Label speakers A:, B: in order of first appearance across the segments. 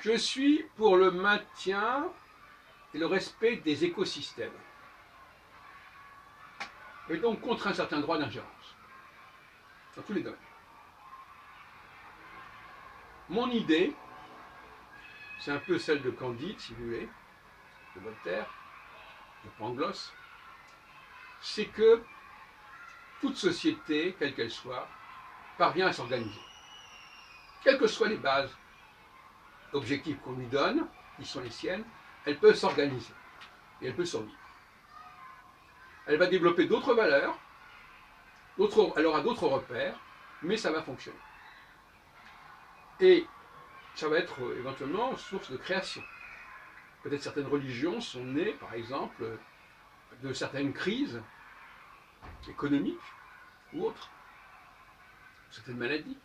A: Je suis pour le maintien et le respect des écosystèmes, et donc contre un certain droit d'ingérence, dans tous les domaines. Mon idée, c'est un peu celle de Candide, si vous voulez, de Voltaire, de Pangloss, c'est que toute société, quelle qu'elle soit, parvient à s'organiser. Quelles que soient les bases objectifs qu'on lui donne, qui sont les siennes, elle peut s'organiser et elle peut survivre. Elle va développer d'autres valeurs, elle aura d'autres repères, mais ça va fonctionner. Et ça va être éventuellement source de création. Peut-être certaines religions sont nées, par exemple, de certaines crises économiques ou autres, certaines maladies,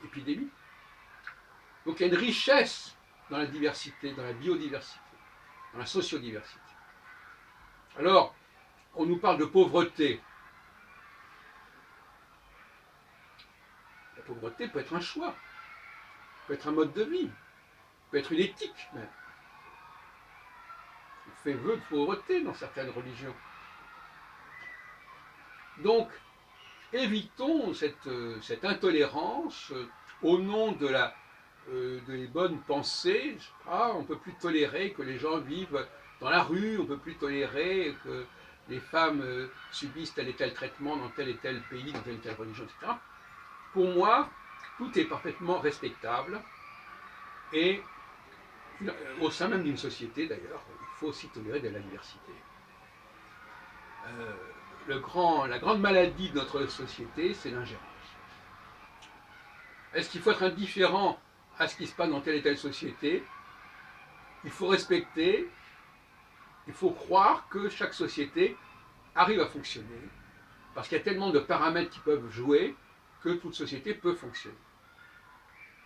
A: épidémies. Donc il y a une richesse dans la diversité, dans la biodiversité, dans la sociodiversité. Alors, on nous parle de pauvreté. La pauvreté peut être un choix, peut être un mode de vie, peut être une éthique même. On fait vœu de pauvreté dans certaines religions. Donc, évitons cette intolérance au nom des bonnes pensées. Ah, on ne peut plus tolérer que les gens vivent dans la rue, on ne peut plus tolérer que les femmes subissent tel et tel traitement dans tel et tel pays, dans telle et telle religion, etc. Pour moi, tout est parfaitement respectable et au sein même d'une société, d'ailleurs, il faut aussi tolérer de la diversité. La grande maladie de notre société, c'est l'ingérence. Est-ce qu'il faut être indifférent à ce qui se passe dans telle et telle société? Il faut respecter, il faut croire que chaque société arrive à fonctionner, parce qu'il y a tellement de paramètres qui peuvent jouer que toute société peut fonctionner.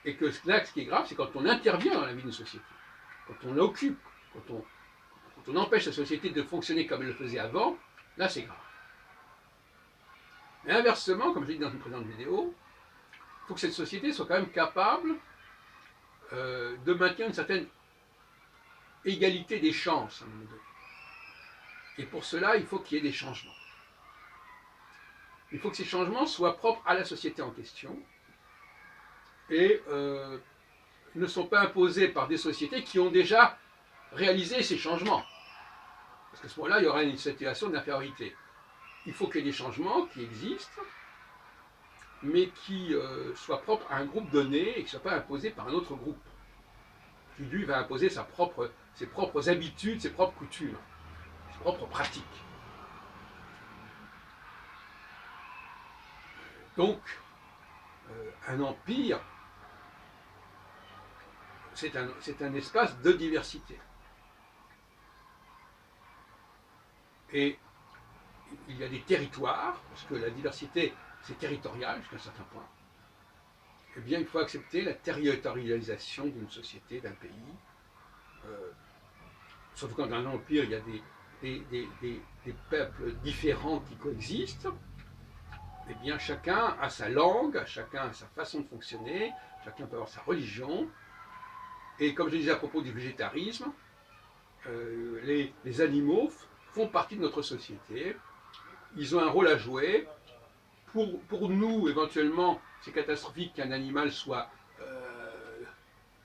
A: Et que là, ce qui est grave, c'est quand on intervient dans la vie d'une société, quand on l'occupe, quand on empêche la société de fonctionner comme elle le faisait avant, là c'est grave. Mais inversement, comme je l'ai dit dans une précédente vidéo, il faut que cette société soit quand même capable de maintenir une certaine égalité des chances à un moment donné. Et pour cela, il faut qu'il y ait des changements. Il faut que ces changements soient propres à la société en question et ne sont pas imposés par des sociétés qui ont déjà réalisé ces changements. Parce qu'à ce moment-là, il y aura une situation d'infériorité. Il faut qu'il y ait des changements qui existent, mais qui soient propres à un groupe donné et qui ne soient pas imposés par un autre groupe, qui lui va imposer ses propres habitudes, ses propres coutumes, ses propres pratiques. Donc, un empire, c'est un espace de diversité. Et il y a des territoires, parce que la diversité, c'est territorial jusqu'à un certain point. Eh bien, il faut accepter la territorialisation d'une société, d'un pays. Surtout quand dans un empire, il y a des peuples différents qui coexistent. Eh bien, chacun a sa langue, chacun a sa façon de fonctionner, chacun peut avoir sa religion. Et comme je disais à propos du végétarisme, les animaux font partie de notre société. Ils ont un rôle à jouer. Pour nous, éventuellement, c'est catastrophique qu'un animal soit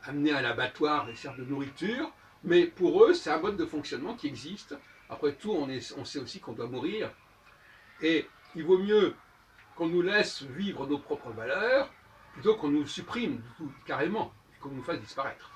A: amené à l'abattoir et serve de nourriture, mais pour eux, c'est un mode de fonctionnement qui existe. Après tout, on sait aussi qu'on doit mourir. Et il vaut mieux qu'on nous laisse vivre nos propres valeurs plutôt qu'on nous supprime tout, carrément et qu'on nous fasse disparaître.